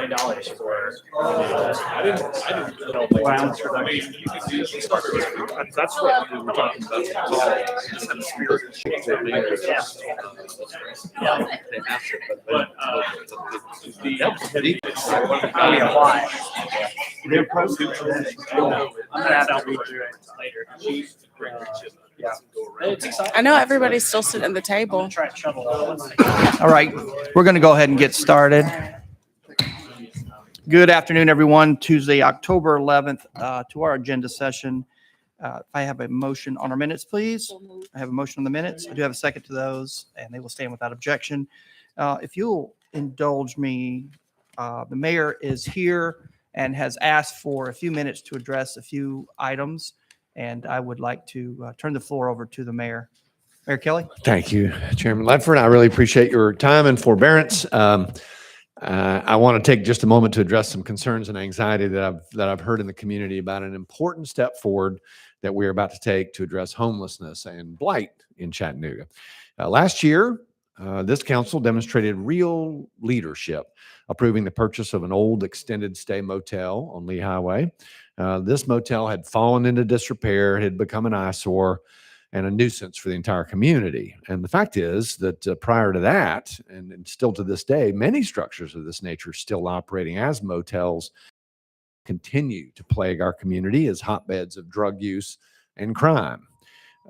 $9 for. I didn't know. That's what we were talking about. They're posted. I'll read through it later. Yeah. I know everybody's still sitting at the table. Try to shovel all. All right, we're going to go ahead and get started. Good afternoon, everyone. Tuesday, October 11th, to our agenda session. If I have a motion on our minutes, please. I have a motion on the minutes. I do have a second to those, and they will stand without objection. If you'll indulge me, the mayor is here and has asked for a few minutes to address a few items, and I would like to turn the floor over to the mayor. Mayor Kelly. Thank you, Chairman Ledford. I really appreciate your time and forbearance. I want to take just a moment to address some concerns and anxiety that I've heard in the community about an important step forward that we're about to take to address homelessness and blight in Chattanooga. Last year, this council demonstrated real leadership, approving the purchase of an old extended stay motel on Lee Highway. This motel had fallen into disrepair, had become an eyesore and a nuisance for the entire community. And the fact is that prior to that, and still to this day, many structures of this nature still operating as motels continue to plague our community as hotbeds of drug use and crime.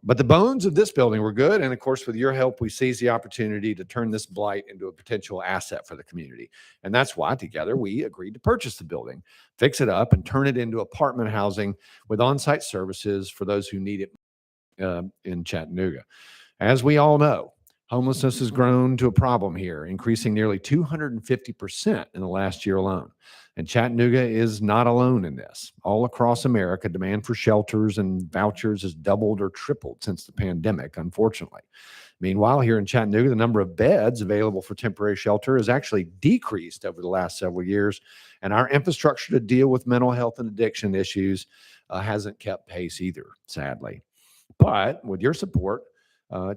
But the bones of this building were good. And of course, with your help, we seized the opportunity to turn this blight into a potential asset for the community. And that's why together we agreed to purchase the building, fix it up, and turn it into apartment housing with on-site services for those who need it in Chattanooga. As we all know, homelessness has grown to a problem here, increasing nearly 250% in the last year alone. And Chattanooga is not alone in this. All across America, demand for shelters and vouchers has doubled or tripled since the pandemic, unfortunately. Meanwhile, here in Chattanooga, the number of beds available for temporary shelter has actually decreased over the last several years, and our infrastructure to deal with mental health and addiction issues hasn't kept pace either, sadly. But with your support,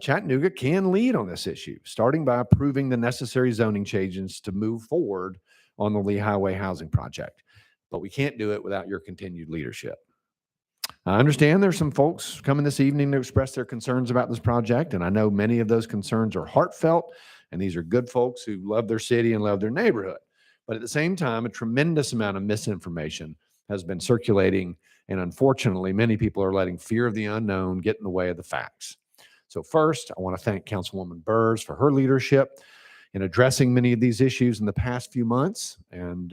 Chattanooga can lead on this issue, starting by approving the necessary zoning changes to move forward on the Lee Highway housing project. But we can't do it without your continued leadership. I understand there's some folks coming this evening to express their concerns about this project, and I know many of those concerns are heartfelt, and these are good folks who love their city and love their neighborhood. But at the same time, a tremendous amount of misinformation has been circulating, and unfortunately, many people are letting fear of the unknown get in the way of the facts. So first, I want to thank Councilwoman Burrs for her leadership in addressing many of these issues in the past few months, and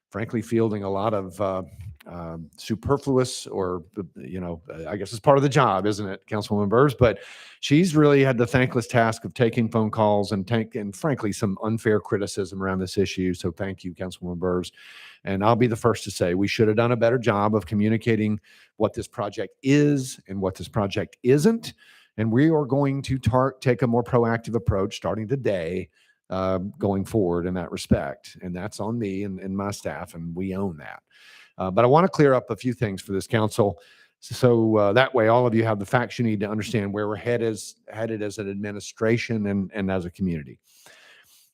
frankly, fielding a lot of superfluous, or, I guess it's part of the job, isn't it, Councilwoman Burrs? But she's really had the thankless task of taking phone calls and frankly, some unfair criticism around this issue. So thank you, Councilwoman Burrs. And I'll be the first to say we should have done a better job of communicating what this project is and what this project isn't. And we are going to take a more proactive approach starting today, going forward in that respect. And that's on me and my staff, and we own that. But I want to clear up a few things for this council, so that way all of you have the facts you need to understand where we're headed as an administration and as a community.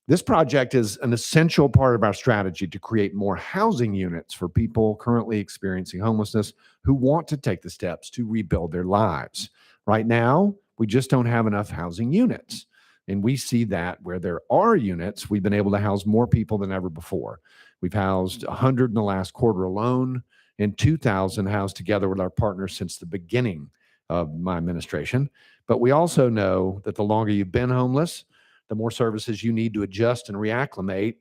This project is an essential part of our strategy to create more housing units for people currently experiencing homelessness who want to take the steps to rebuild their lives. Right now, we just don't have enough housing units. And we see that where there are units, we've been able to house more people than ever before. We've housed 100 in the last quarter alone, and 2,000 housed together with our partners since the beginning of my administration. But we also know that the longer you've been homeless, the more services you need to adjust and reacclimate.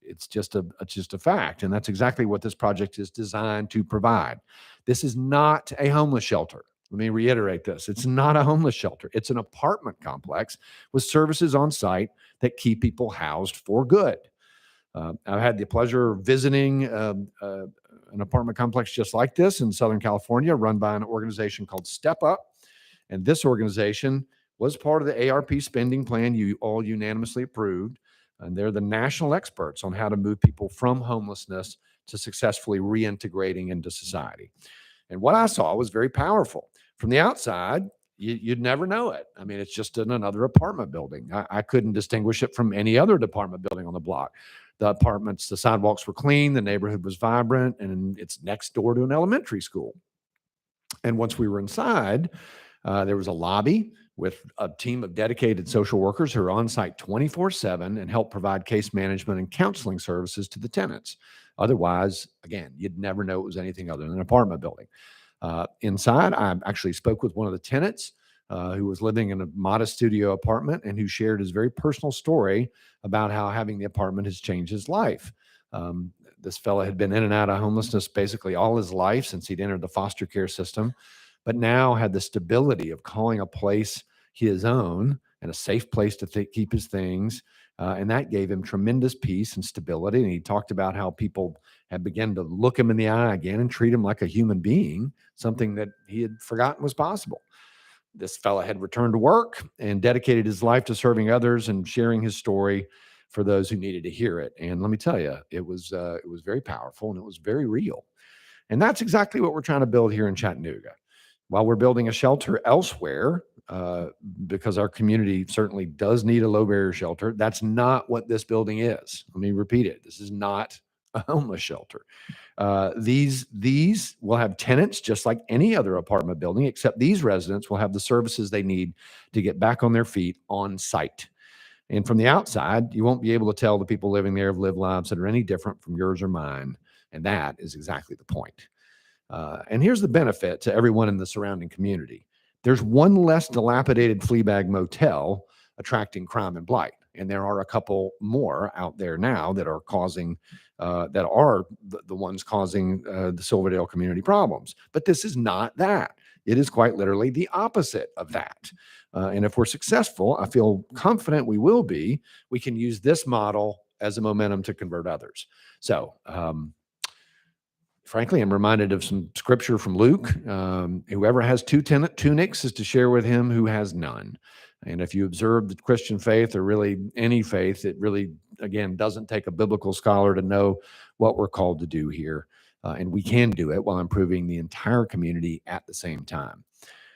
It's just a fact. And that's exactly what this project is designed to provide. This is not a homeless shelter. Let me reiterate this. It's not a homeless shelter. It's an apartment complex with services on site that keep people housed for good. I've had the pleasure of visiting an apartment complex just like this in Southern California, run by an organization called Step Up. And this organization was part of the ARP spending plan you all unanimously approved. And they're the national experts on how to move people from homelessness to successfully reintegrating into society. And what I saw was very powerful. From the outside, you'd never know it. I mean, it's just in another apartment building. I couldn't distinguish it from any other apartment building on the block. The apartments, the sidewalks were clean, the neighborhood was vibrant, and it's next door to an elementary school. And once we were inside, there was a lobby with a team of dedicated social workers who are on site 24/7 and help provide case management and counseling services to the tenants. Otherwise, again, you'd never know it was anything other than an apartment building. Inside, I actually spoke with one of the tenants who was living in a modest studio apartment and who shared his very personal story about how having the apartment has changed his life. This fella had been in and out of homelessness basically all his life since he'd entered the foster care system, but now had the stability of calling a place his own and a safe place to keep his things. And that gave him tremendous peace and stability. And he talked about how people had begun to look him in the eye again and treat him like a human being, something that he had forgotten was possible. This fella had returned to work and dedicated his life to serving others and sharing his story for those who needed to hear it. And let me tell you, it was very powerful and it was very real. And that's exactly what we're trying to build here in Chattanooga. While we're building a shelter elsewhere, because our community certainly does need a low barrier shelter, that's not what this building is. Let me repeat it. This is not a homeless shelter. These will have tenants just like any other apartment building, except these residents will have the services they need to get back on their feet on site. And from the outside, you won't be able to tell the people living there have lived lives that are any different from yours or mine. And that is exactly the point. And here's the benefit to everyone in the surrounding community. There's one less dilapidated flea bag motel attracting crime and blight. And there are a couple more out there now that are causing, that are the ones causing the Silverdale community problems. But this is not that. It is quite literally the opposite of that. And if we're successful, I feel confident we will be, we can use this model as a momentum to convert others. So, frankly, I'm reminded of some scripture from Luke. Whoever has two tunics is to share with him who has none. And if you observe the Christian faith, or really any faith, it really, again, doesn't take a biblical scholar to know what we're called to do here. And we can do it while improving the entire community at the same time.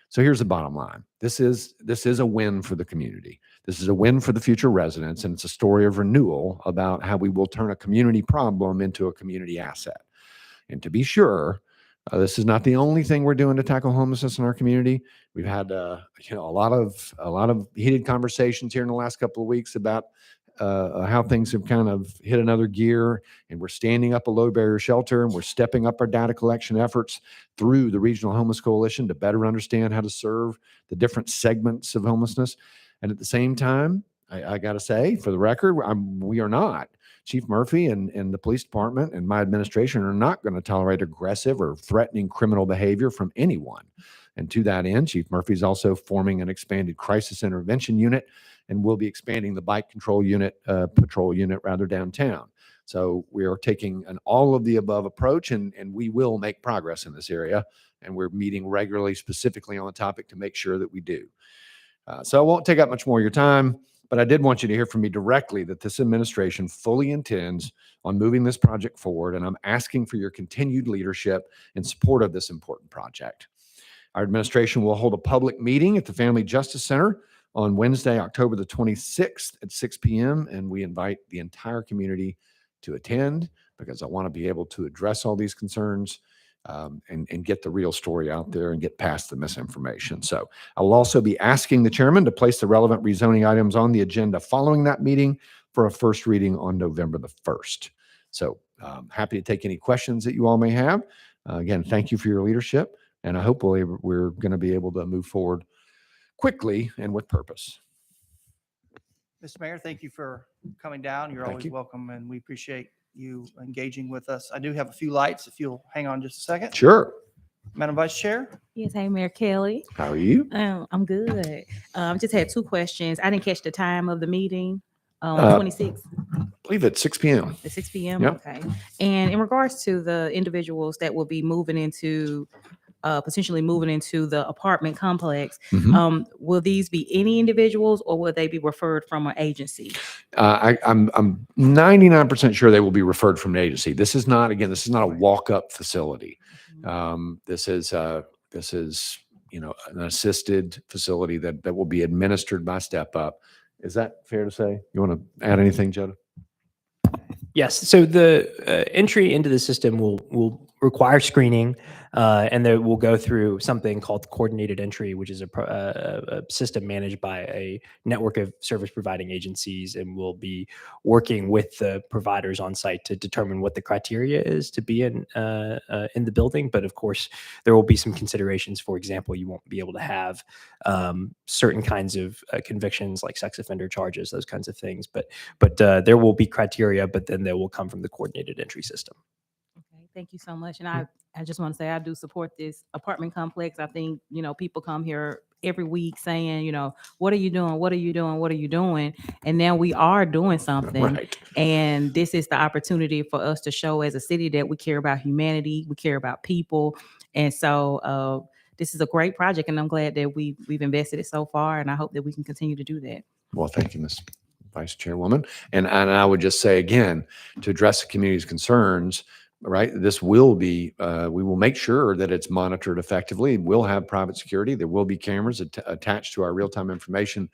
So here's the bottom line. This is a win for the community. This is a win for the future residents. And it's a story of renewal about how we will turn a community problem into a community asset. And to be sure, this is not the only thing we're doing to tackle homelessness in our community. We've had a lot of heated conversations here in the last couple of weeks about how things have kind of hit another gear, and we're standing up a low barrier shelter, and we're stepping up our data collection efforts through the Regional Homeless Coalition to better understand how to serve the different segments of homelessness. And at the same time, I got to say, for the record, we are not. Chief Murphy and the police department and my administration are not going to tolerate aggressive or threatening criminal behavior from anyone. And to that end, Chief Murphy is also forming an expanded crisis intervention unit, and we'll be expanding the bike patrol unit downtown. So we are taking an all of the above approach, and we will make progress in this area. And we're meeting regularly, specifically on the topic, to make sure that we do. So I won't take up much more of your time, but I did want you to hear from me directly that this administration fully intends on moving this project forward, and I'm asking for your continued leadership in support of this important project. Our administration will hold a public meeting at the Family Justice Center on Wednesday, October the 26th at 6 p.m., and we invite the entire community to attend, because I want to be able to address all these concerns and get the real story out there and get past the misinformation. So I will also be asking the chairman to place the relevant rezoning items on the agenda following that meeting for a first reading on November the 1st. So happy to take any questions that you all may have. Again, thank you for your leadership, and I hope we're going to be able to move forward quickly and with purpose. Mr. Mayor, thank you for coming down. You're always welcome, and we appreciate you engaging with us. I do have a few lights, if you'll hang on just a second. Sure. Madam Vice Chair. Yes, hey, Mayor Kelly. How are you? I'm good. Just had two questions. I didn't catch the time of the meeting. 26. I believe it's 6 p.m. At 6 p.m. Yep. Okay. And in regards to the individuals that will be moving into potentially moving into the apartment complex, will these be any individuals, or will they be referred from an agency? I'm 99% sure they will be referred from an agency. This is not a walk-up facility. This is an assisted facility that will be administered by Step Up. Is that fair to say? You want to add anything, Jetta? Yes. So the entry into the system will require screening, and then we'll go through something called coordinated entry, which is a system managed by a network of service providing agencies, and we'll be working with the providers on site to determine what the criteria is to be in the building. But of course, there will be some considerations. For example, you won't be able to have certain kinds of convictions like sex offender charges, those kinds of things. But there will be criteria, but then they will come from the coordinated entry system. Okay, thank you so much. And I just want to say I do support this apartment complex. I think, people come here every week saying, what are you doing? What are you doing? What are you doing? And now we are doing something. Right. And this is the opportunity for us to show as a city that we care about humanity, we care about people. And so this is a great project, and I'm glad that we've invested it so far, and I hope that we can continue to do that. Well, thank you, Ms. Vice Chairwoman. And I would just say again, to address the community's concerns, right? This will be, we will make sure that it's monitored effectively. We'll have private security. There will be cameras attached to our real-time information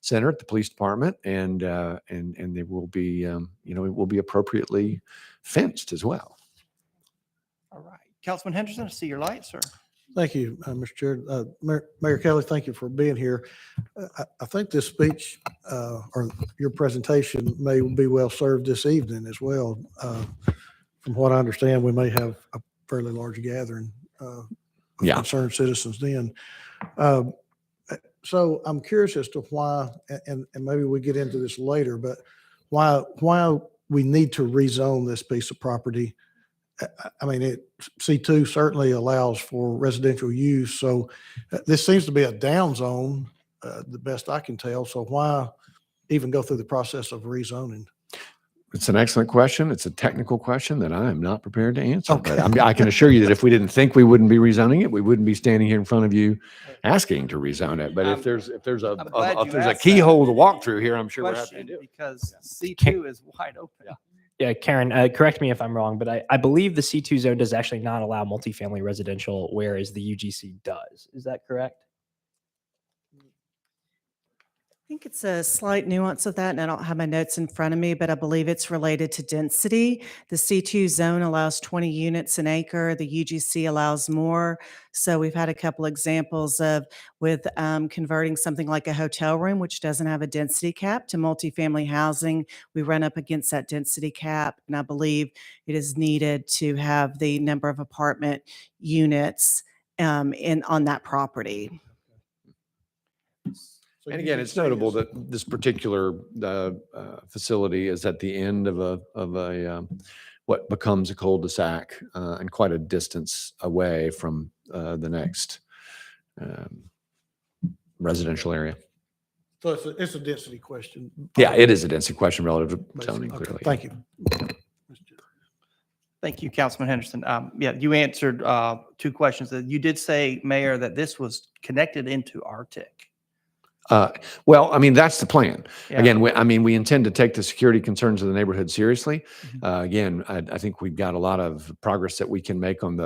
center at the police department, and there will be, it will be appropriately fenced as well. All right. Councilman Henderson, I see your light, sir. Thank you, Mr. Chair. Mayor Kelly, thank you for being here. I think this speech or your presentation may be well served this evening as well. From what I understand, we may have a fairly large gathering of concerned citizens then. So I'm curious as to why, and maybe we get into this later, but why we need to rezone this piece of property. I mean, C2 certainly allows for residential use. So this seems to be a down zone, the best I can tell. So why even go through the process of rezoning? It's an excellent question. It's a technical question that I am not prepared to answer. Okay. But I can assure you that if we didn't think we wouldn't be rezoning it, we wouldn't be standing here in front of you asking to rezone it. But if there's a keyhole to walk through here, I'm sure we're happy to do it. Because C2 is wide open. Yeah, Karen, correct me if I'm wrong, but I believe the C2 zone does actually not allow multifamily residential, whereas the UGC does. Is that correct? I think it's a slight nuance of that, and I don't have my notes in front of me, but I believe it's related to density. The C2 zone allows 20 units an acre. The UGC allows more. So we've had a couple examples of with converting something like a hotel room, which doesn't have a density cap, to multifamily housing. We run up against that density cap, and I believe it is needed to have the number of apartment units on that property. And again, it's notable that this particular facility is at the end of a what becomes a cul-de-sac and quite a distance away from the next residential area. So it's a density question. Yeah, it is a density question relative to zoning, Okay, clearly. thank you. Thank you, Councilman Henderson. You answered 2 questions. You did say, Mayor, that this was connected into Arctic. Well, I mean, that's the plan. Yeah. Again, we intend to take the security concerns of the neighborhood seriously. Again, I think we've got a lot of progress that we can make on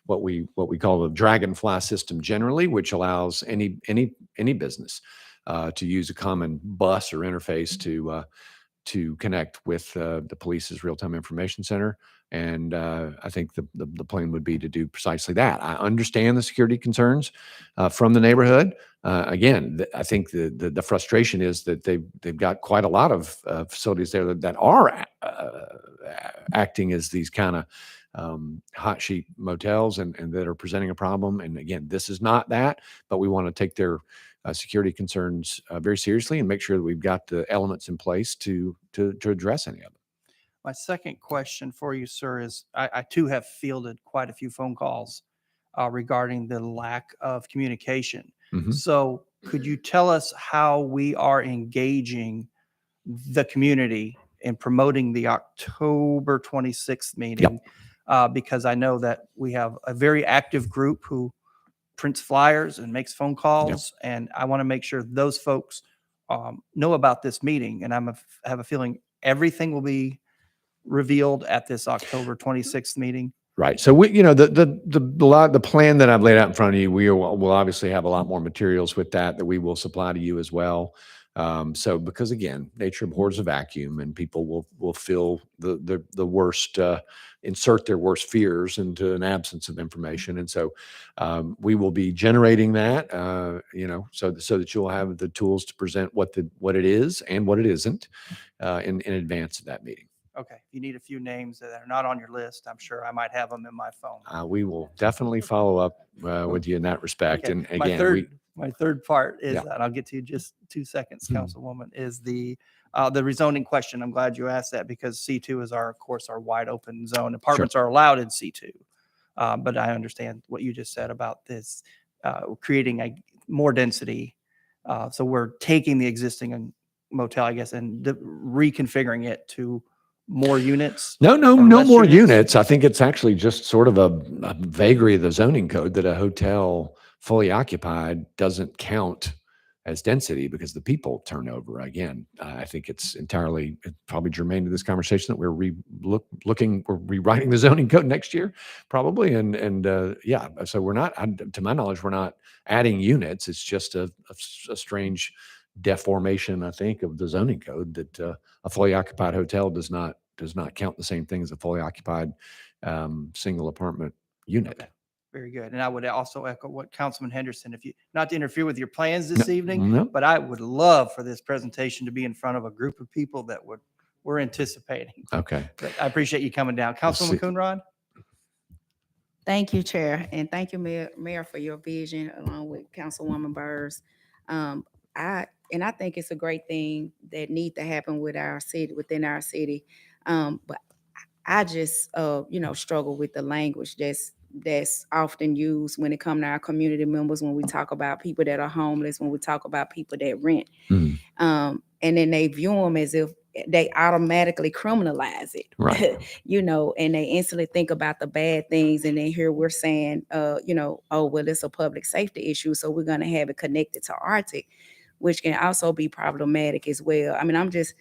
what we call the dragonfly system generally, which allows any business to use a common bus or interface to connect with the police's real-time information center. And I think the plan would be to do precisely that. I understand the security concerns from the neighborhood. Again, I think the frustration is that they've got quite a lot of facilities there that are acting as these kind of hot sheet motels and that are presenting a problem. And again, this is not that, but we want to take their security concerns very seriously and make sure that we've got the elements in place to address any of them. My second question for you, sir, is I too have fielded quite a few phone calls regarding the lack of communication. Mhm. So could you tell us how we are engaging the community in promoting the October 26th meeting? Because I know that we have a very active group who prints flyers and makes phone calls, and I want to make sure those folks know about this meeting. And have a feeling everything will be revealed at this October 26th meeting. Right. So the plan that I've laid out in front of you, we'll obviously have a lot more materials with that we will supply to you as well. So because again, nature abhors a vacuum, and people will feel the worst, insert their worst fears into an absence of information. And so we will be generating that, so that you'll have the tools to present what it is and what it isn't in advance of that meeting. Okay. If you need a few names that are not on your list, I'm sure I might have them in my phone. We will definitely follow up with you in that respect. Okay. And My again, third part is, Yeah. and I'll get to you in just 2 seconds, Mhm. Councilwoman, is the rezoning question. I'm glad you asked that because C2 is of course, our wide open zone. Apartments are allowed in C2. But I understand what you just said about this, creating more density. So we're taking the existing motel, I guess, and reconfiguring it to more units. No or less more units? units. I think it's actually just sort of a vagary of the zoning code that a hotel fully occupied doesn't count as density because the people turnover. Again, I think it's probably germane to this conversation that we're rewriting the zoning code next year, probably. Yeah, so we're not, to my knowledge, we're not adding units. It's just a strange deformation, I think, of the zoning code that a fully occupied hotel does not count the same thing as a fully occupied single apartment unit. Okay. Very good. And I would also echo what Councilman Henderson, not to interfere with your plans this evening, No. but I would love for this presentation to be in front of a group of people that we're anticipating. Okay. But I appreciate you coming down. Councilman Coonrod? Thank you, Chair, and thank you, Mayor, for your vision along with Councilwoman Burrs. I think it's a great thing that need to happen within our city. But I just, struggle with the language that's often used when it comes to our community members, when we talk about people that are homeless, when we talk about people that rent. Mhm. And then they view them as if they automatically criminalize it, Right. And they instantly think about the bad things. And then here we're saying, oh, well, it's a public safety issue, so we're going to have it connected to Arctic, which can also be problematic as well. I mean, I'm just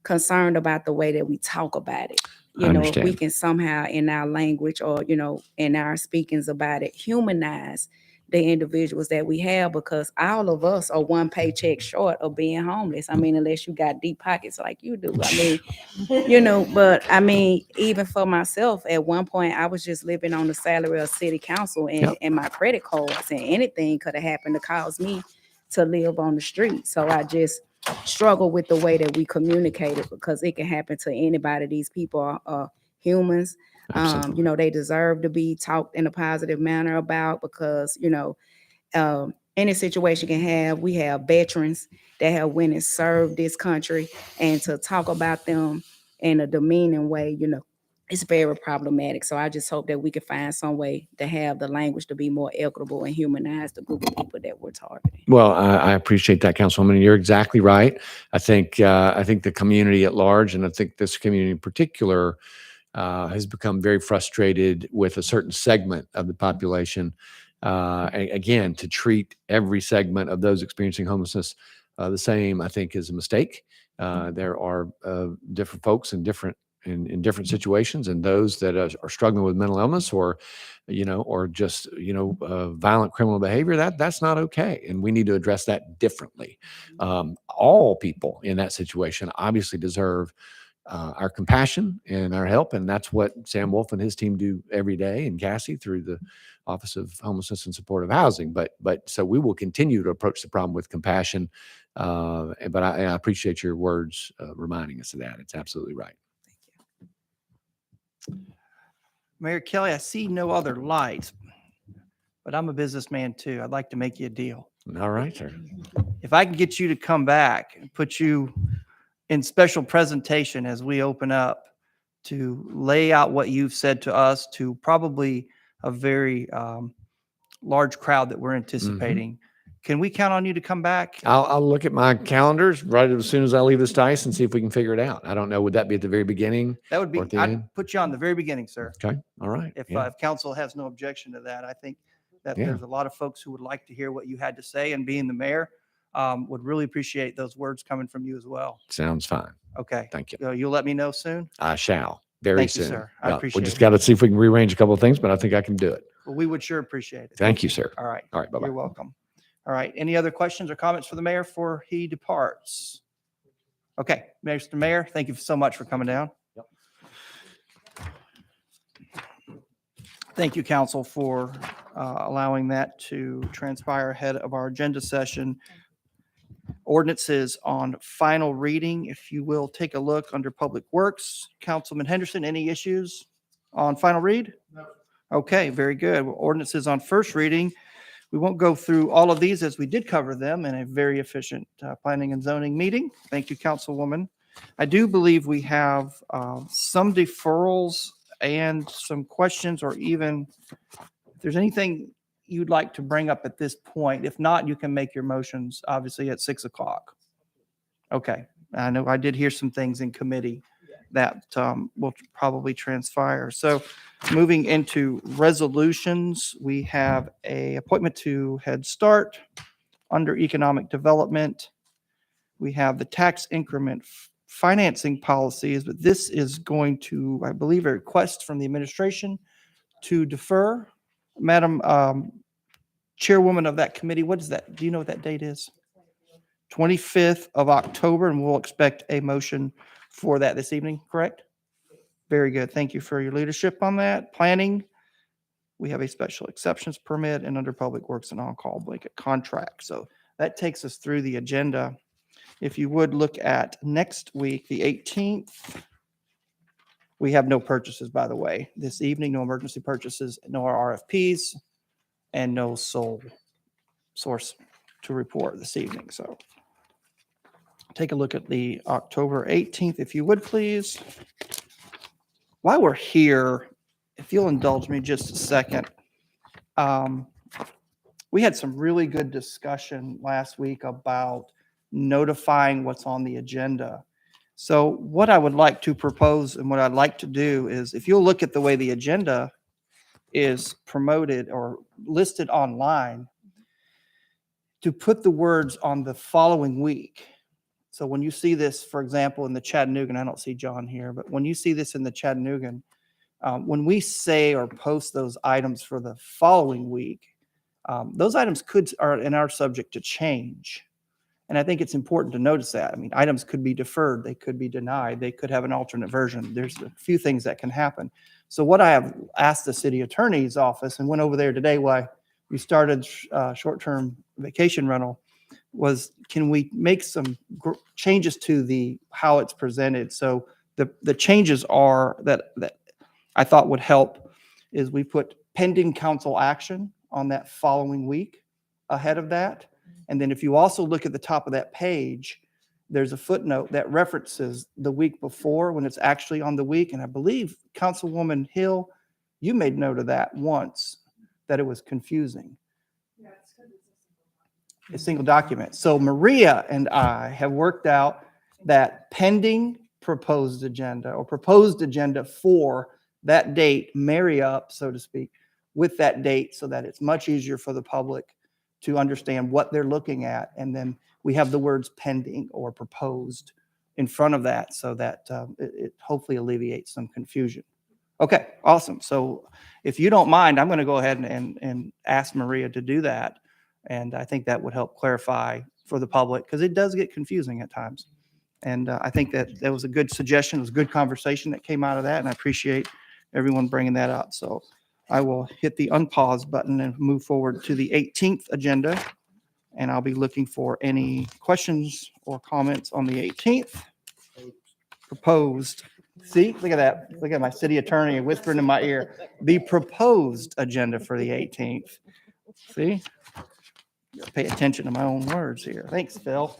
concerned about the way that we talk about it. If we can somehow in our language or, in our speakings about it, humanize the individuals that we have, because all of us are one paycheck short of being homeless. I mean, unless you got deep pockets like you do. I mean, but I mean, even for myself, at one point, I was just living on the salary of city council and my credit cards, and anything could have happened to cause me to live on the street. So I just struggle with the way that we communicate it, because it can happen to anybody. These people are humans. They deserve to be talked in a positive manner about, because, any situation we have veterans that have went and served this country, and to talk about them in a demeaning way, it's very problematic. So I just hope that we can find some way to have the language to be more equitable and humanize the group of people that we're targeting. Well, I appreciate that, Councilwoman. You're exactly right. I think the community at large, and I think this community in particular, has become very frustrated with a certain segment of the population. Again, to treat every segment of those experiencing homelessness the same, I think, is a mistake. There are different folks in different situations, and those that are struggling with mental illness or just violent criminal behavior, that's not okay, and we need to address that differently. All people in that situation obviously deserve our compassion and our help, and that's what Sam Wolf and his team do every day, and Cassie through the Office of Homelessness and Supportive Housing. But so we will continue to approach the problem with compassion. But I appreciate your words reminding us of that. It's absolutely right. Mayor Kelly, I see no other lights, but I'm a businessman too. I'd like to make you a deal. All right, sir. If I can get you to come back and put you in special presentation as we open up to lay out what you've said to us to probably a very large crowd that we're anticipating. Can we count on you to come back? I'll look at my calendars right as soon as I leave this dice and see if we can figure it out. I don't know. Would that be at the very beginning? That would be, or at the I'd end? put you on the very beginning, sir. Okay. All right. If Yeah. if council has no objection to that, I think that Yeah. there's a lot of folks who would like to hear what you had to say, and being the mayor, would really appreciate those words coming from you as well. Sounds fine. Okay. Thank you. You'll let me know soon? I shall very Thank you, soon. sir. I We appreciate just it. got to see if we can rearrange a couple of things, but I think I can do it. Well, we would sure appreciate it. Thank you, sir. All right. All right. Bye-bye. You're welcome. All right. Any other questions or comments for the mayor before he departs? Okay, Mr. Mayor, thank you so much for coming down. Thank you, council, for allowing that to transpire ahead of our agenda session. Ordinances on final reading. If you will take a look under Public Works. Councilman Henderson, any issues on final read? No. Okay, very good. Ordinances on first reading. We won't go through all of these as we did cover them in a very efficient planning and zoning meeting. Thank you, Councilwoman. I do believe we have some deferrals and some questions, or even if there's anything you'd like to bring up at this point. If not, you can make your motions obviously at 6 o'clock. Okay. I know I did hear some things in committee that will probably transpire. So moving into resolutions, we have a appointment to Head Start under economic development. We have the tax increment financing policies, but this is going to, I believe, a request from the administration to defer. Madam Chairwoman of that committee, what is that? Do you know what that date is? 25th of October, and we'll expect a motion for that this evening, correct? Very good. Thank you for your leadership on that. Planning, we have a special exceptions permit, and under Public Works and on-call blanket contract. So that takes us through the agenda. If you would look at next week, the 18th, we have no purchases, by the way. This evening, no emergency purchases, no RFPs, and no sole source to report this evening. So take a look at the October 18th, if you would, please. While we're here, if you'll indulge me just a second, we had some really good discussion last week about notifying what's on the agenda. So what I would like to propose and what I'd like to do is, if you'll look at the way the agenda is promoted or listed online, to put the words on the following week. So when you see this, for example, in the Chattanooga, I don't see John here, but when you see this in the Chattanooga, when we say or post those items for the following week, those items are subject to change. And I think it's important to notice that. I mean, items could be deferred, they could be denied, they could have an alternate version. There's a few things that can happen. So what I have asked the city attorney's office and went over there today while we started short-term vacation rental was, can we make some changes to how it's presented? So the changes are that I thought would help is we put pending council action on that following week ahead of that. And then if you also look at the top of that page, there's a footnote that references the week before when it's actually on the week. And I believe Councilwoman Hill, you made note of that once, that it was confusing. A single document. So Maria and I have worked out that pending proposed agenda or proposed agenda for that date marry up, so to speak, with that date so that it's much easier for the public to understand what they're looking at. And then we have the words pending or proposed in front of that so that it hopefully alleviates some confusion. Okay, awesome. So if you don't mind, I'm going to go ahead and ask Maria to do that. And I think that would help clarify for the public because it does get confusing at times. And I think that was a good suggestion. It was a good conversation that came out of that. And I appreciate everyone bringing that up. So I will hit the unpause button and move forward to the 18th agenda. And I'll be looking for any questions or comments on the 18th. Proposed. See, look at that. Look at my city attorney whispering in my ear. The proposed agenda for the 18th. See? Pay attention to my own words here. Thanks, Phil.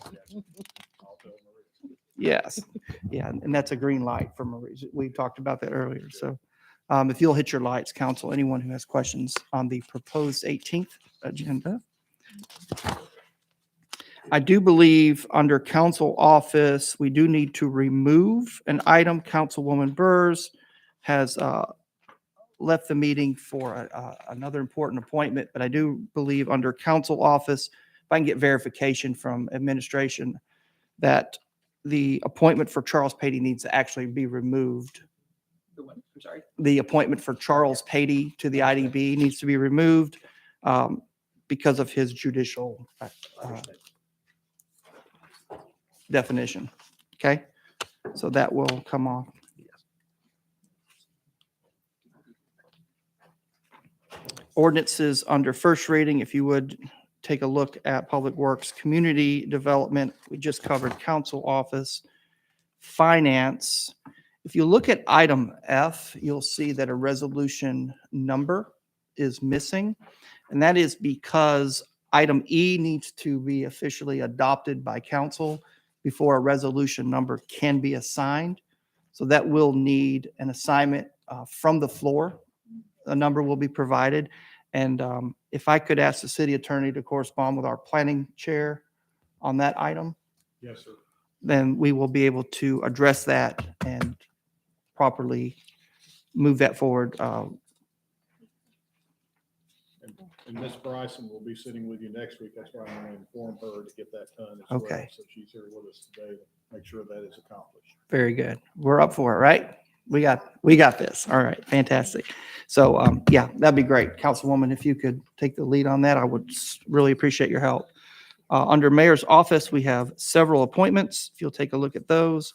Yes. Yeah, and that's a green light for Marie. We talked about that earlier. So if you'll hit your lights, council, anyone who has questions on the proposed 18th agenda. I do believe under council office, we do need to remove an item. Councilwoman Burrs has left the meeting for another important appointment, but I do believe under council office, if I can get verification from administration that the appointment for Charles Patey needs to actually be removed. I'm sorry. The appointment for Charles Patey to the IDB needs to be removed. because of his judicial definition. Okay? So that will come off. Ordinances under first reading, if you would take a look at Public Works, Community Development, we just covered Council Office, Finance. If you look at item F, you'll see that a resolution number is missing. And that is because item E needs to be officially adopted by council before a resolution number can be assigned. So that will need an assignment from the floor. A number will be provided. And if I could ask the city attorney to correspond with our planning chair on that item. Yes, sir. Then we will be able to address that and properly move that forward. And Ms. Bryson will be sitting with you next week. That's why I'm going to inform her to get that done as well. Okay. So she's here with us today to make sure that is accomplished. Very good. We're up for it, right? We got this. All right, fantastic. So, yeah, that'd be great. Councilwoman, if you could take the lead on that, I would really appreciate your help. Under Mayor's Office, we have several appointments. If you'll take a look at those.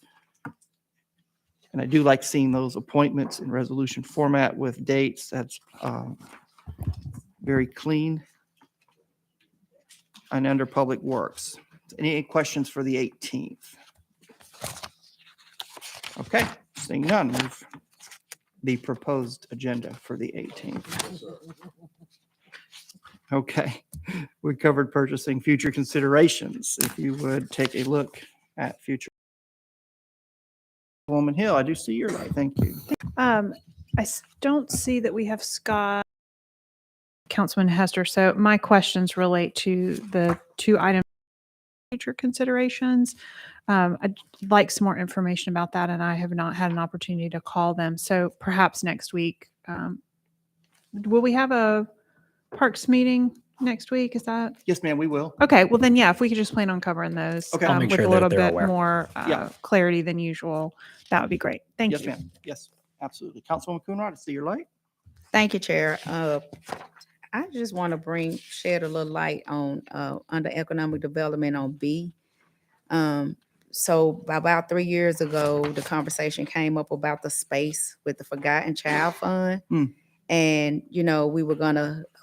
And I do like seeing those appointments in resolution format with dates. That's very clean. And under Public Works. Any questions for the 18th? Okay, seeing none, move the proposed agenda for the 18th. Okay, we covered purchasing, future considerations. If you would take a look at future. Woman Hill, I do see your light. Thank you. Don't see that we have Scott, Councilman Hester. So my questions relate to the two items, future considerations. I'd like some more information about that, and I have not had an opportunity to call them. So perhaps next week, will we have a Parks meeting next week? Is that? Yes, ma'am, we will. Okay, well then, yeah, if we could just plan on covering those Okay. I'll make with sure a little they're bit aware. more Yeah. clarity than usual, that would be great. Thank Yes, you. ma'am. Yes, absolutely. Councilwoman Coonrod, I see your light. Thank you, Chair. I just want to shed a little light on, under economic development on B. So about 3 years ago, the conversation came up about the space with the Forgotten Child Fund. Hmm. And, we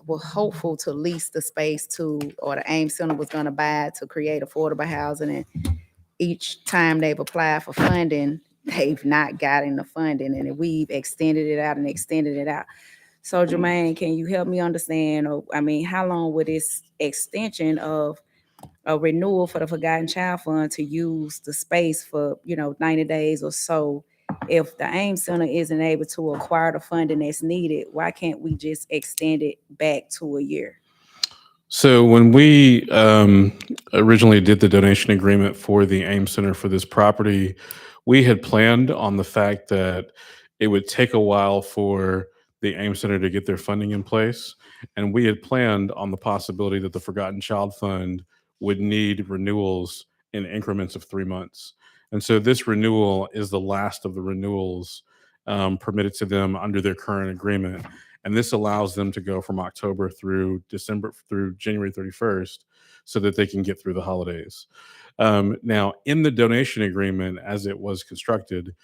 were hopeful to lease the space or the AIM Center was gonna buy it to create affordable housing. And each time they've applied for funding, they've not gotten the funding, and we've extended it out and extended it out. So Jermaine, can you help me understand, how long would this extension of a renewal for the Forgotten Child Fund to use the space for, 90 days or so? If the AIM Center isn't able to acquire the funding that's needed, why can't we just extend it back to a year? So when we originally did the donation agreement for the AIM Center for this property, we had planned on the fact that it would take a while for the AIM Center to get their funding in place. And we had planned on the possibility that the Forgotten Child Fund would need renewals in increments of 3 months. And so this renewal is the last of the renewals permitted to them under their current agreement. And this allows them to go from October through January 31st so that they can get through the holidays. Now, in the donation agreement, as it was constructed,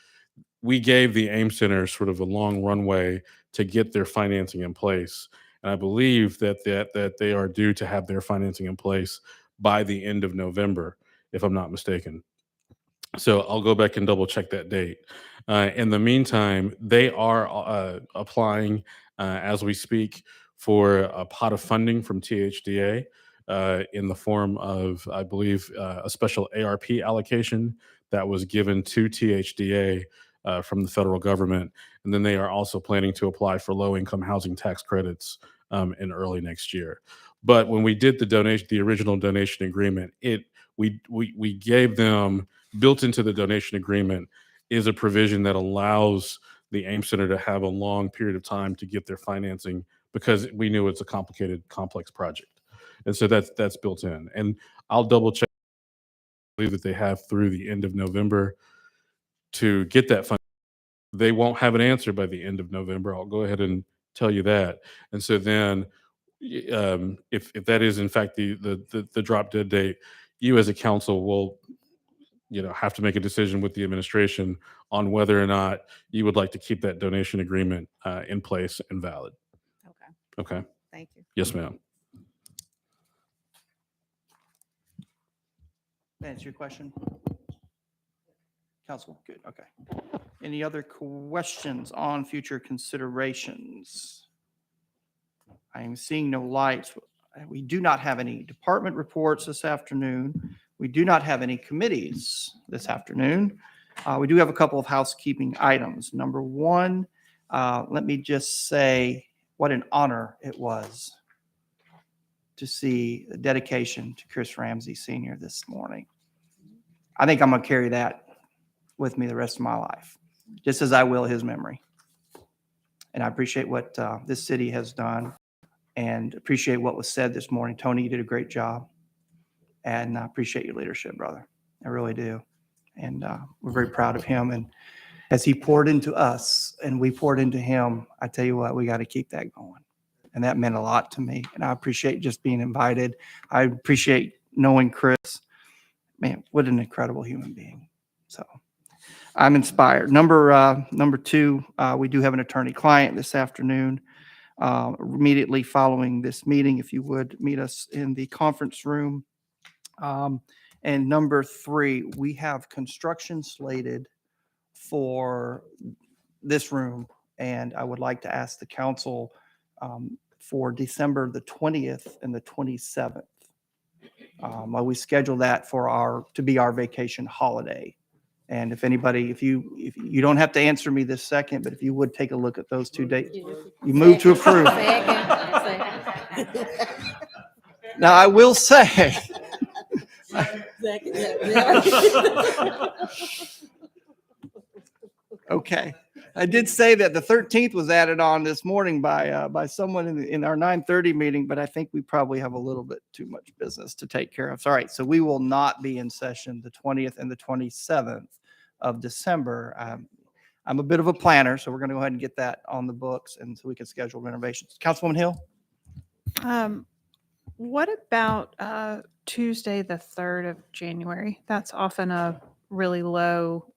we gave the AIM Center sort of a long runway to get their financing in place. And I believe that they are due to have their financing in place by the end of November, if I'm not mistaken. So I'll go back and double check that date. In the meantime, they are applying as we speak for a pot of funding from THDA in the form of, I believe, a special ARP allocation that was given to THDA from the federal government. And then they are also planning to apply for low-income housing tax credits in early next year. But when we did the original donation agreement, we gave them, built into the donation agreement is a provision that allows the AIM Center to have a long period of time to get their financing, because we knew it's a complicated, complex project. And so that's built in. And I'll double check. I believe that they have through the end of November to get that funding. They won't have an answer by the end of November. I'll go ahead and tell you that. And so then if that is in fact the drop dead date, you as a council will, have to make a decision with the administration on whether or not you would like to keep that donation agreement in place and valid. Okay, Okay. thank you. Yes, ma'am. Answer your question? Council, good, okay. Any other questions on future considerations? I am seeing no lights. We do not have any department reports this afternoon. We do not have any committees this afternoon. We do have a couple of housekeeping items. Number one, let me just say what an honor it was to see the dedication to Chris Ramsey Sr. this morning. I think I'm going to carry that with me the rest of my life, just as I will his memory. And I appreciate what this city has done and appreciate what was said this morning. Tony, you did a great job. And I appreciate your leadership, brother. I really do. And we're very proud of him. And as he poured into us and we poured into him, I tell you what, we got to keep that going. And that meant a lot to me. And I appreciate just being invited. I appreciate knowing Chris. Man, what an incredible human being. So I'm inspired. Number two, we do have an attorney-client this afternoon. Immediately following this meeting, if you would meet us in the conference room. And number three, we have construction slated for this room. And I would like to ask the council for December the 20th and the 27th. We schedule that to be our vacation holiday. And if anybody, if you don't have to answer me this second, but if you would take a look at those 2 dates, you move to approve. Now, I will say, okay, I did say that the 13th was added on this morning by someone in our 9:30 meeting, but I think we probably have a little bit too much business to take care of. All right, so we will not be in session the 20th and the 27th of December. I'm a bit of a planner, so we're going to go ahead and get that on the books, and so we can schedule renovations. Councilwoman Hill? What about Tuesday, the 3rd of January? That's often a really low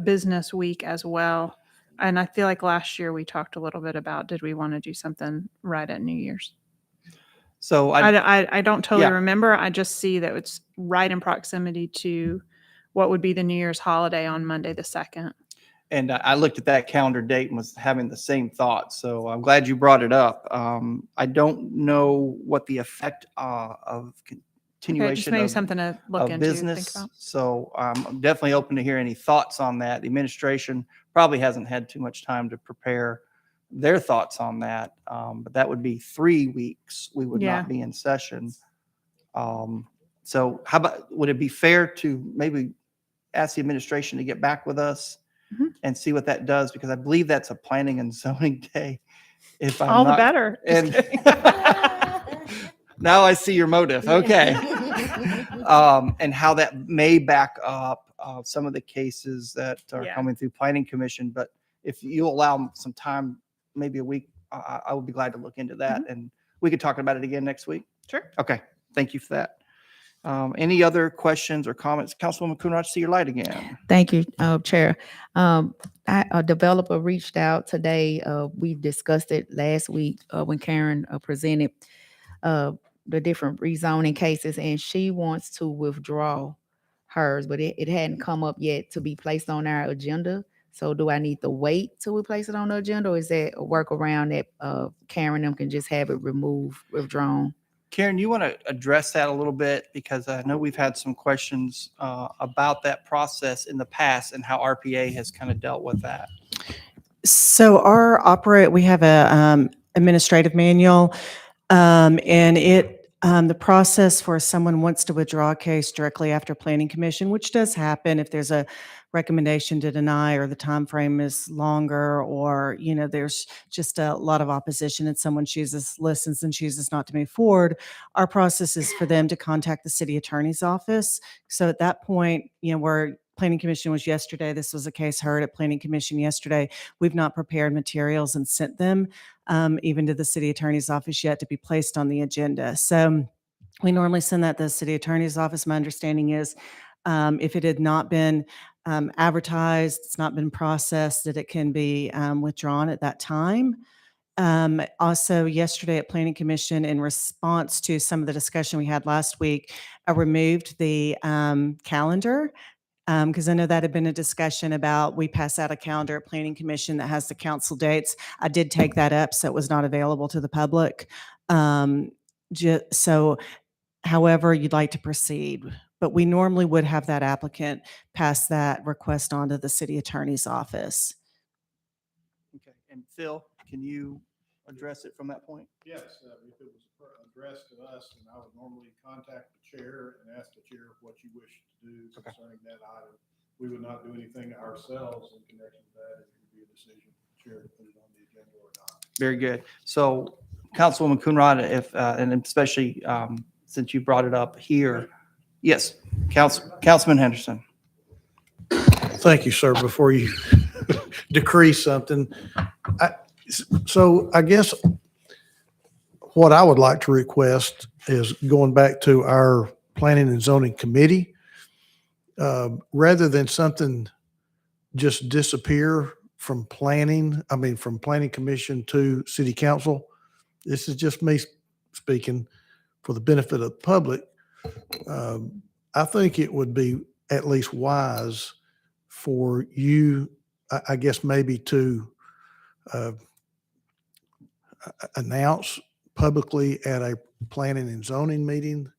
business week as well. And I feel like last year we talked a little bit about, did we want to do something right at New Year's? So I don't totally yeah. remember. I just see that it's right in proximity to what would be the New Year's holiday on Monday, the 2nd. And I looked at that calendar date and was having the same thought. So I'm glad you brought it up. I don't know what the effect of continuation just maybe of, something to look of into, business. think about. So I'm definitely open to hear any thoughts on that. The administration probably hasn't had too much time to prepare their thoughts on that. But that would be 3 weeks. We would Yeah. not be in session. So how about, would it be fair to maybe ask the administration to get back with us and see what that does? Because I believe that's a planning and zoning day. If I'm All the not- better. Just And kidding. now I see your motive. Okay. And how that may back up some of the cases that are Yeah. coming through planning commission. But if you allow some time, maybe a week, I would be glad to look into that. And we could talk about it again next week. Sure. Okay. Thank you for that. Any other questions or comments? Councilwoman Coonrod, see your light again. Thank you, Chair. A developer reached out today. We discussed it last week when Karen presented the different rezoning cases, and she wants to withdraw hers, but it hadn't come up yet to be placed on our agenda. So do I need to wait till we place it on the agenda, or is that a workaround that Karen and them can just have it withdrawn? Karen, you want to address that a little bit? Because I know we've had some questions about that process in the past and how RPA has kind of dealt with that. So we have a administrative manual, and the process for someone wants to withdraw a case directly after planning commission, which does happen if there's a recommendation to deny or the time frame is longer, or there's just a lot of opposition and someone listens and chooses not to move forward. Our process is for them to contact the city attorney's office. So at that point, we're Planning Commission was yesterday. This was a case heard at Planning Commission yesterday. We've not prepared materials and sent them even to the city attorney's office yet to be placed on the agenda. So we normally send that to the city attorney's office. My understanding is if it had not been advertised, it's not been processed, that it can be withdrawn at that time. Also, yesterday at Planning Commission, in response to some of the discussion we had last week, I removed the calendar because I know that had been a discussion about we pass out a calendar at Planning Commission that has the council dates. I did take that up, so it was not available to the public. So however you'd like to proceed, but we normally would have that applicant pass that request on to the city attorney's office. Okay. And Phil, can you address it from that point? Yes, if it was addressed to us, and I would normally contact the chair and ask the chair what you wish to do concerning that item. We would not do anything ourselves in connection with that. It would be a decision of the chair to put it on the agenda or not. Very good. So Councilwoman Coonrod, if, and especially since you brought it up here, yes, Councilman Henderson. Thank you, sir. Before you decree something, so I guess what I would like to request is going back to our Planning and Zoning Committee, rather than something just disappear from from Planning Commission to City Council. This is just me speaking for the benefit of the public. I think it would be at least wise for you, I guess, maybe to announce publicly at a planning and zoning meeting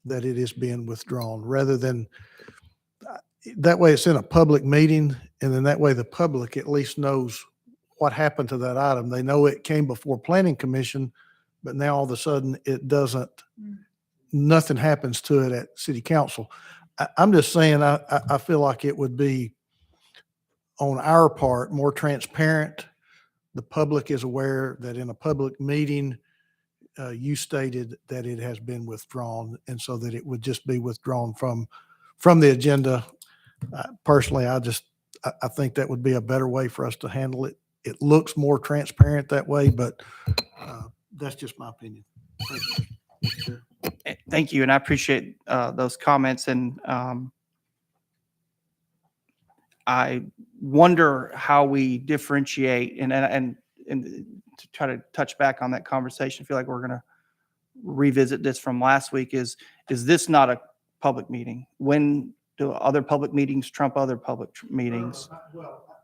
that it is being withdrawn, rather than that way it's in a public meeting, and then that way the public at least knows what happened to that item. They know it came before Planning Commission, but now all of a sudden it doesn't, nothing happens to it at City Council. I'm just saying, I feel like it would be on our part more transparent. The public is aware that in a public meeting, you stated that it has been withdrawn, and so that it would just be withdrawn from the agenda. Personally, I think that would be a better way for us to handle it. It looks more transparent that way, but that's just my opinion. Thank you. Thank you, and I appreciate those comments. And I wonder how we differentiate, and to try to touch back on that conversation. I feel like we're going to revisit this from last week. Is this not a public meeting? When do other public meetings trump other public meetings?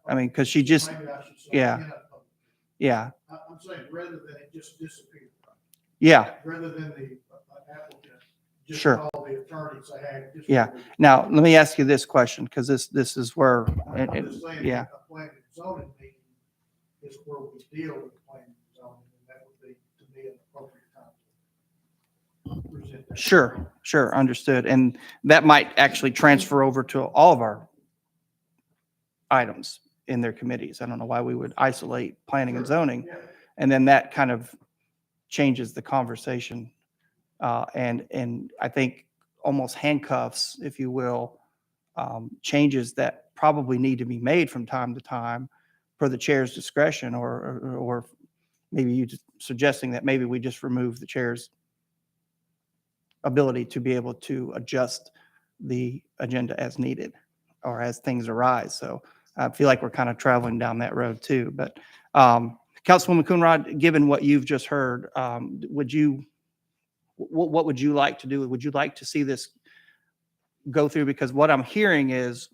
I mean, because she just, yeah. I'm saying rather than it just disappear. Yeah. Rather than the applicant just call the attorney and say, hey. Yeah. Now, let me ask you this question, because this is where, I'm just saying, yeah. A planning and zoning meeting is where we deal with planning and zoning, and that would be, to me, an appropriate time to present that. Sure, understood. And that might actually transfer over to all of our items in their committees. I don't know why we would isolate planning and zoning, and then that kind of changes the conversation. And I think almost handcuffs, if you will, changes that probably need to be made from time to time per the chair's discretion, or maybe you just suggesting that maybe we just remove the chair's ability to be able to adjust the agenda as needed or as things arise. So I feel like we're kind of traveling down that road too. But Councilwoman Coonrod, given what you've just heard, what would you like to do? Would you like to see this go through? Because what I'm hearing is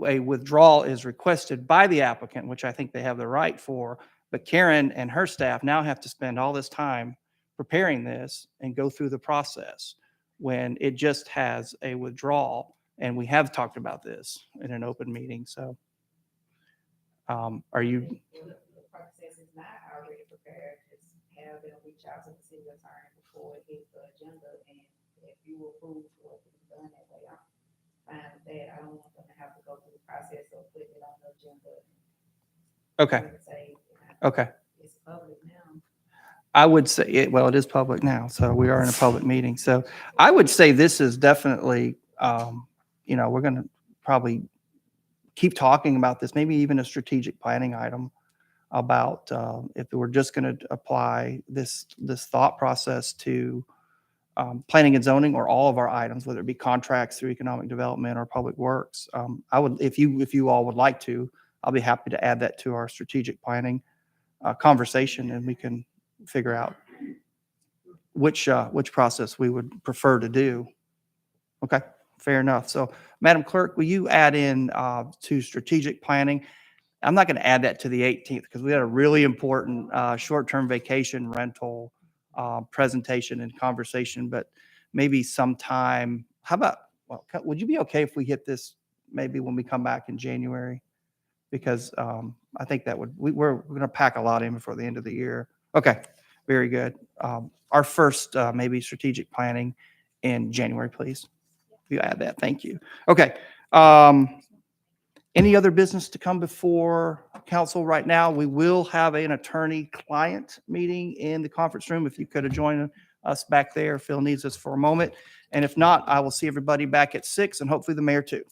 a withdrawal is requested by the applicant, which I think they have the right for, but Karen and her staff now have to spend all this time preparing this and go through the process when it just has a withdrawal. And we have talked about this in an open meeting. So are you? The process is not already prepared. Just have them reach out to the city attorney before it hits the agenda. And if you approve for it to be done that way, I'm fine with that. I don't want them to have to go through the process of putting it on the agenda. Okay. It's public now. I would say it, well, it is public now, so we are in a public meeting. So I would say this is definitely, we're going to probably keep talking about this, maybe even a strategic planning item about if we're just going to apply this thought process to planning and zoning or all of our items, whether it be contracts through economic development or public works. I would, if you all would like to, I'll be happy to add that to our strategic planning conversation, and we can figure out which process we would prefer to do. Okay, fair enough. So, Madam Clerk, will you add in to strategic planning? I'm not going to add that to the 18th because we had a really important short-term vacation rental presentation and conversation, but maybe sometime, how about, well, would you be okay if we hit this maybe when we come back in January? Because I think that would, we're going to pack a lot in before the end of the year. Okay, very good. Our first maybe strategic planning in January, please. If you add that, thank you. Okay. Any other business to come before council right now? We will have an attorney-client meeting in the conference room. If you could have joined us back there, Phil needs us for a moment. And if not, I will see everybody back at 6 and hopefully the mayor too.